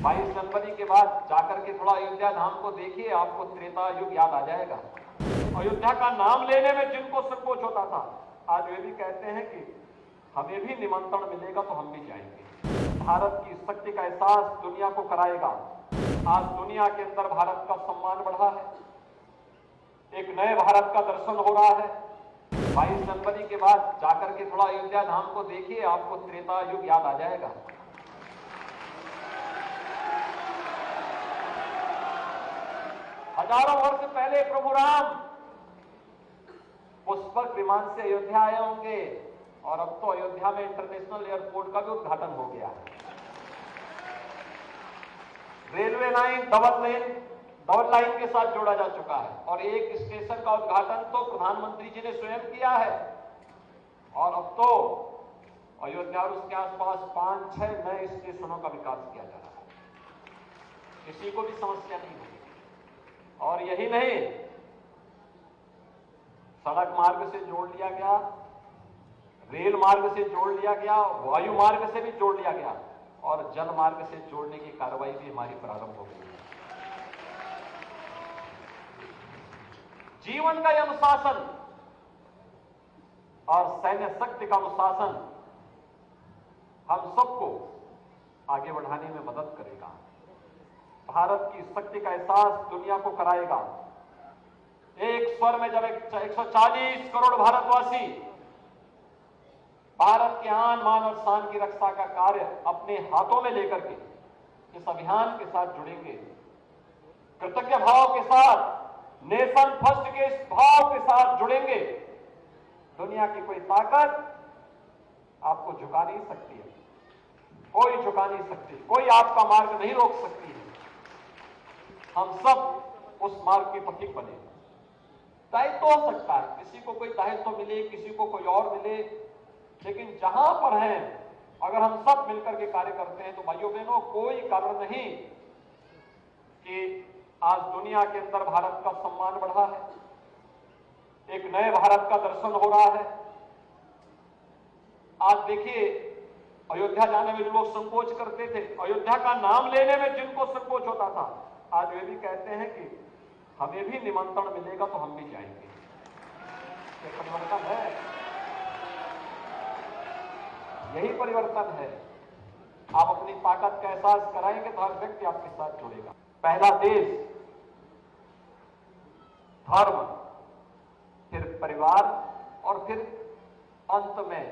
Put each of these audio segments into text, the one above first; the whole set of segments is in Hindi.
22 जनवरी के बाद जाकर के थोड़ा अयोध्या धाम को देखिए, आपको त्रेता युग याद आ जाएगा। अयोध्या का नाम लेने में जिनको संकोच होता था, आज वे भी कहते हैं कि हमें भी निमंत्रण मिलेगा तो हम भी जाएंगे। भारत की शक्ति का एहसास दुनिया को कराएगा। आज दुनिया के अंदर भारत का सम्मान बढ़ा है, एक नए भारत का दर्शन हो रहा है। 22 जनवरी के बाद जाकर के थोड़ा अयोध्या धाम को देखिए, आपको त्रेता युग याद आ जाएगा। हजारों वर्ष पहले प्रभु राम पुष्पक विमान से अयोध्या आए होंगे, और अब तो अयोध्या में इंटरनेशनल एयरपोर्ट का भी उद्घाटन हो गया है। रेलवे लाइन डबल लाइन के साथ जोड़ा जा चुका है, और एक स्टेशन का उद्घाटन तो प्रधानमंत्री जी ने स्वयं किया है। और अब तो अयोध्या और उसके आसपास 5-6 नए स्टेशनों का विकास किया जा रहा है। किसी को भी समस्या नहीं होगी। और यही नहीं, सड़क मार्ग से जोड़ लिया गया, रेल मार्ग से जोड़ लिया गया, वायु मार्ग से भी जोड़ लिया गया, और जल मार्ग से जोड़ने की कार्रवाई भी हमारी प्रारंभ हो गई है। जीवन का यह अनुशासन और सैन्य शक्ति का अनुशासन हम सबको आगे बढ़ाने में मदद करेगा। भारत की शक्ति का एहसास दुनिया को कराएगा। एक स्वर में जब 140 करोड़ भारतवासी भारत के आन मान और शान की रक्षा का कार्य अपने हाथों में लेकर के इस अभियान के साथ जुड़ेंगे, कृतज्ञ भाव के साथ, नेशन फर्स्ट के इस भाव के साथ जुड़ेंगे, दुनिया की कोई ताकत आपको झुका नहीं सकती है। कोई झुका नहीं सकती, कोई आपका मार्ग नहीं रोक सकती है। हम सब उस मार्ग के पथिक बने। दायित्व हो सकता है, किसी को कोई दायित्व मिले, किसी को कोई और मिले, लेकिन जहां पर हैं, अगर हम सब मिलकर के कार्य करते हैं तो भाइयों बहनों, कोई कारण नहीं कि आज दुनिया के अंदर भारत का सम्मान बढ़ा है, एक नए भारत का दर्शन हो रहा है। आज देखिए, अयोध्या जाने में जो लोग संकोच करते थे, अयोध्या का नाम लेने में जिनको संकोच होता था, आज वे भी कहते हैं कि हमें भी निमंत्रण मिलेगा तो हम भी जाएंगे। ये परिवर्तन है, यही परिवर्तन है। आप अपनी ताकत का एहसास कराएंगे तो हर व्यक्ति आपके साथ जुड़ेगा। पहला देश, धर्म, फिर परिवार, और फिर अंत में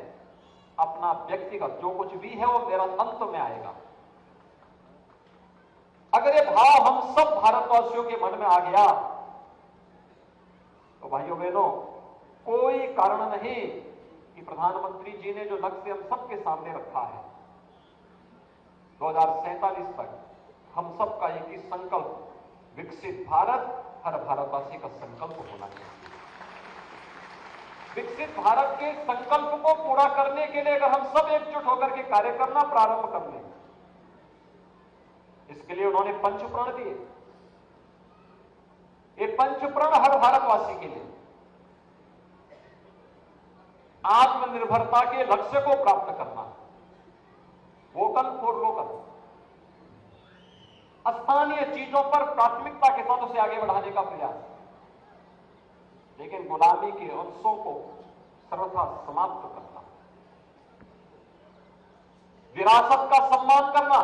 अपना व्यक्तिगत जो कुछ भी है वो मेरा अंत में आएगा। अगर ये भाव हम सब भारतवासियों के मन में आ गया तो भाइयों बहनों, कोई कारण नहीं कि प्रधानमंत्री जी ने जो लक्ष्य हम सबके सामने रखा है 2047 तक, हम सबका एक ही संकल्प, विकसित भारत हर भारतवासी का संकल्प होना चाहिए। विकसित भारत के संकल्प को पूरा करने के लिए अगर हम सब एकजुट होकर के कार्य करना प्रारंभ कर लें, इसके लिए उन्होंने पंचप्रण दिए। ये पंचप्रण हर भारतवासी के लिए आत्मनिर्भरता के लक्ष्य को प्राप्त करना, वोकल फॉर लोकल, स्थानीय चीजों पर प्राथमिकता के साथ उसे आगे बढ़ाने का प्रयास, लेकिन गुलामी के अंशों को सर्वथा समाप्त करना, विरासत का सम्मान करना,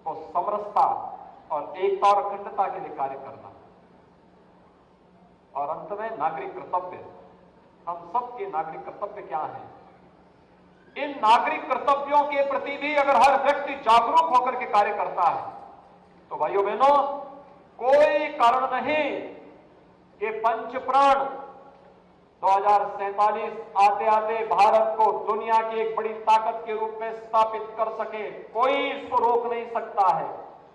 तो समरसता और एकता और अखंडता के लिए कार्य करना, और अंत में नागरिक कर्तव्य। हम सबके नागरिक कर्तव्य क्या हैं? इन नागरिक कर्तव्यों के प्रति भी अगर हर व्यक्ति जागरूक होकर के कार्य करता है तो भाइयों बहनों, कोई कारण नहीं कि पंचप्राण 2047 आते आते भारत को दुनिया की एक बड़ी ताकत के रूप में स्थापित कर सके। कोई इसको रोक नहीं सकता है।